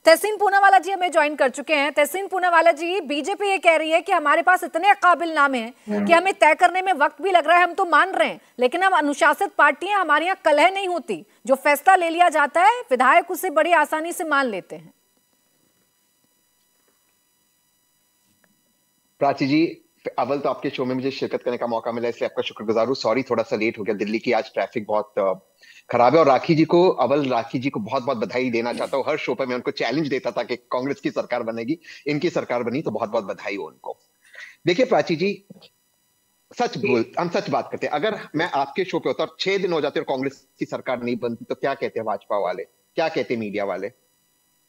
तहसीन पूनावाला जी हमें ज्वाइन कर चुके हैं। तहसीन पूनावाला जी, बीजेपी ये कह रही है कि हमारे पास इतने काबिल नाम हैं कि हमें तय करने में वक्त भी लग रहा है, हम तो मान रहे हैं, लेकिन हम अनुशासित पार्टी हैं, हमारे यहाँ कलह नहीं होती, जो फैसला ले लिया जाता है विधायक उसे बड़ी आसानी से मान लेते हैं। प्राची जी, अव्वल तो आपके शो में मुझे शिरकत करने का मौका मिला, इसलिए आपका शुक्रगुजार हूँ। सॉरी थोड़ा सा लेट हो गया, दिल्ली की आज ट्रैफिक बहुत खराब है। और राखी जी को बहुत बहुत बधाई देना चाहता हूँ। हर शो पर मैं उनको चैलेंज देता था कि कांग्रेस की सरकार बनेगी, इनकी सरकार बनी तो बहुत बहुत बधाई हो उनको। देखिए प्राची जी, हम सच बात करते हैं। अगर मैं आपके शो पे होता और 6 दिन हो जाते और कांग्रेस की सरकार नहीं बनती तो क्या कहते हैं भाजपा वाले, क्या कहते मीडिया वाले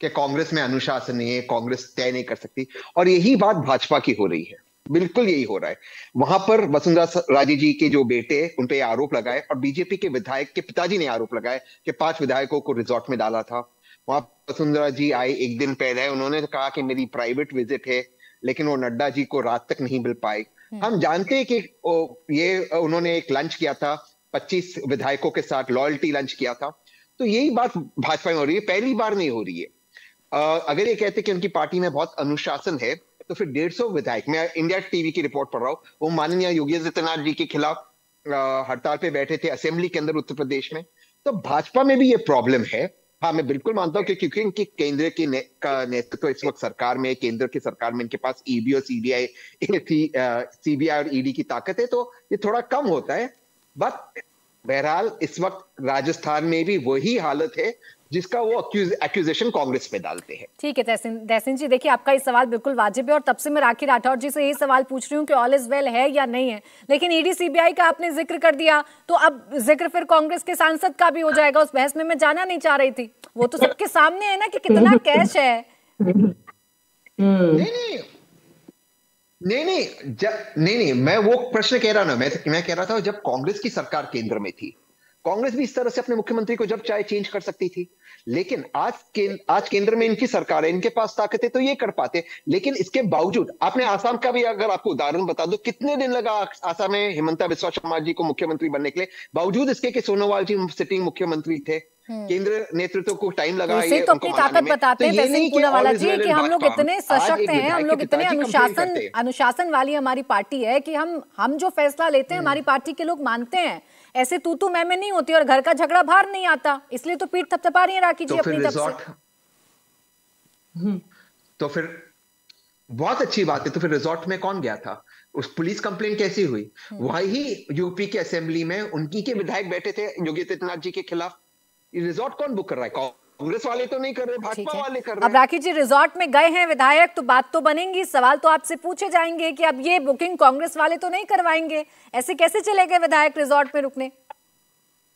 कि कांग्रेस में अनुशासन नहीं है, कांग्रेस तय नहीं कर सकती। और यही बात भाजपा की हो रही है, बिल्कुल यही हो रहा है। वहां पर वसुंधरा राजे जी के जो बेटे उन पे आरोप लगाए और बीजेपी के विधायक के पिताजी ने आरोप लगाए कि 5 विधायकों को रिजॉर्ट में डाला था। वहां वसुंधरा जी आई एक दिन पहले, उन्होंने कहा कि मेरी प्राइवेट विजिट है, लेकिन वो नड्डा जी को रात तक नहीं मिल पाए। हम जानते हैं कि ये उन्होंने एक लंच किया था 25 विधायकों के साथ, लॉयल्टी लंच किया था। तो यही बात भाजपा में हो रही है, पहली बार नहीं हो रही है। अगर ये कहते कि उनकी पार्टी में बहुत अनुशासन है तो फिर 150 विधायक, मैं इंडिया टीवी की रिपोर्ट पढ़ रहा हूं, वो माननीय योगी आदित्यनाथ जी के खिलाफ हड़ताल पे बैठे थे असेंबली के अंदर उत्तर प्रदेश में। तो भाजपा में भी ये प्रॉब्लम है। हाँ, मैं बिल्कुल मानता हूं कि क्योंकि इनकी केंद्र की का नेतृत्व इस वक्त सरकार में, केंद्र की सरकार में इनके पास ईडी और सीबीआई और ईडी की ताकत है, तो ये थोड़ा कम होता है। बट बहरहाल इस वक्त राजस्थान में भी वही हालत है जिसका वो एक्यूजेशन कांग्रेस पे डालते हैं। ठीक है तहसीन जी, देखिए आपका ये सवाल बिल्कुल वाजिब है और तब से मैं राखी राठौर जी से यही सवाल पूछ रही हूँ कि ऑल इज वेल है या नहीं है, लेकिन ईडी सीबीआई का आपने जिक्र कर दिया तो अब जिक्र फिर कांग्रेस के सांसद का भी हो जाएगा। उस बहस में मैं जाना नहीं चाह रही थी, वो तो सबके सामने है ना कि कितना कैश है। नहीं, मैं वो प्रश्न कह रहा ना, मैं कह रहा था जब कांग्रेस की सरकार केंद्र में थी, कांग्रेस भी इस तरह से अपने मुख्यमंत्री को जब चाहे चेंज कर सकती थी। लेकिन आज केंद्र में इनकी सरकार है, इनके पास ताकत है तो ये कर पाते। लेकिन इसके बावजूद आपने आसाम का भी अगर आपको उदाहरण बता दो, कितने दिन लगा आसाम में हिमंता बिस्वा शर्मा जी को मुख्यमंत्री बनने के लिए, बावजूद इसके कि सोनोवाल जी सिटिंग मुख्यमंत्री थे। केंद्र नेतृत्व को टाइम लगा, तो तो अपनी ताकत बताते हैं तहसीन पूनावाला जी कि हम लोग इतने सशक्त हैं, हम लोग इतने अनुशासन वाली हमारी पार्टी है कि हम जो फैसला लेते हैं हमारी पार्टी के लोग मानते हैं, ऐसे तू मैं नहीं होती और घर का झगड़ा बाहर नहीं आता, इसलिए तो पीठ थपथपा रही है राखी जी अपनी तरफ से। तो फिर बहुत अच्छी बात है। तो फिर रिजॉर्ट में कौन गया था? उस पुलिस कंप्लेंट कैसी हुई? वही यूपी के असेंबली में उनकी के विधायक बैठे थे योगी आदित्यनाथ जी के खिलाफ। रिजॉर्ट कौन बुक कर रहा है? कांग्रेस वाले तो नहीं कर रहे, भाजपा वाले कर रहे हैं। अब राखी जी रिजॉर्ट में गए हैं विधायक तो बात तो बनेंगी, सवाल तो आपसे पूछे जाएंगे कि अब ये बुकिंग कांग्रेस वाले तो नहीं करवाएंगे, ऐसे कैसे चले गए विधायक रिजॉर्ट में रुकने?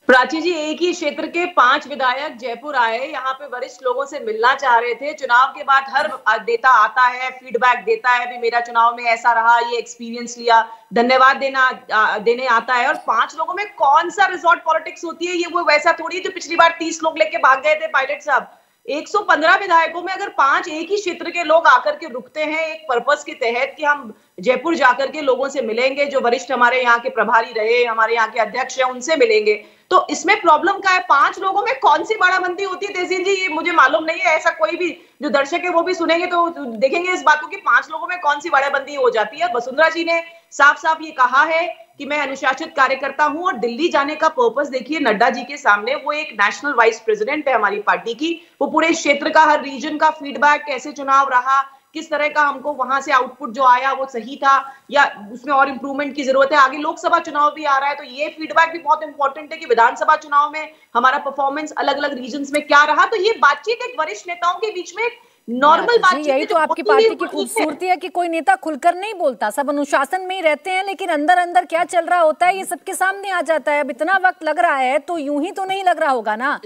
प्राची जी, एक ही क्षेत्र के 5 विधायक जयपुर आए, यहाँ पे वरिष्ठ लोगों से मिलना चाह रहे थे। चुनाव के बाद हर नेता आता है, फीडबैक देता है, भी मेरा चुनाव में ऐसा रहा, ये एक्सपीरियंस लिया, धन्यवाद देने आता है। और 5 लोगों में कौन सा रिजॉर्ट पॉलिटिक्स होती है? ये वो वैसा थोड़ी जो पिछली बार 30 लोग लेके भाग गए थे पायलट साहब। 115 विधायकों में अगर 5 एक ही क्षेत्र के लोग आकर के रुकते हैं एक पर्पस के तहत कि हम जयपुर जाकर के लोगों से मिलेंगे, जो वरिष्ठ हमारे यहाँ के प्रभारी रहे, हमारे यहाँ के अध्यक्ष हैं, उनसे मिलेंगे, तो इसमें प्रॉब्लम क्या है? 5 लोगों में कौन सी बाड़ाबंदी होती है तहसीन जी? ये मुझे मालूम नहीं है। ऐसा कोई भी जो दर्शक है वो भी सुनेंगे तो देखेंगे इस बात को कि 5 लोगों में कौन सी बाड़ाबंदी हो जाती है। वसुंधरा जी ने साफ साफ ये कहा है कि मैं अनुशासित कार्यकर्ता हूं, और दिल्ली जाने का पर्पस देखिए नड्डा जी के सामने, वो एक नेशनल वाइस प्रेसिडेंट है हमारी पार्टी की, वो पूरे क्षेत्र का, हर रीजन का फीडबैक, कैसे चुनाव रहा, किस तरह का हमको वहां से आउटपुट जो आया वो सही था या उसमें और इंप्रूवमेंट की जरूरत है, आगे लोकसभा चुनाव भी आ रहा है तो ये फीडबैक भी बहुत इंपॉर्टेंट है कि विधानसभा चुनाव में हमारा परफॉर्मेंस अलग अलग रीजन्स में क्या रहा। तो ये बातचीत एक वरिष्ठ नेताओं के बीच में नॉर्मल बातचीत, यही तो आपकी पार्टी की खूबसूरती है कि कोई नेता खुलकर नहीं बोलता, सब अनुशासन में ही रहते हैं, लेकिन अंदर अंदर क्या चल रहा होता है ये सबके सामने आ जाता है। अब इतना वक्त लग रहा है तो यूं ही तो नहीं लग रहा होगा ना।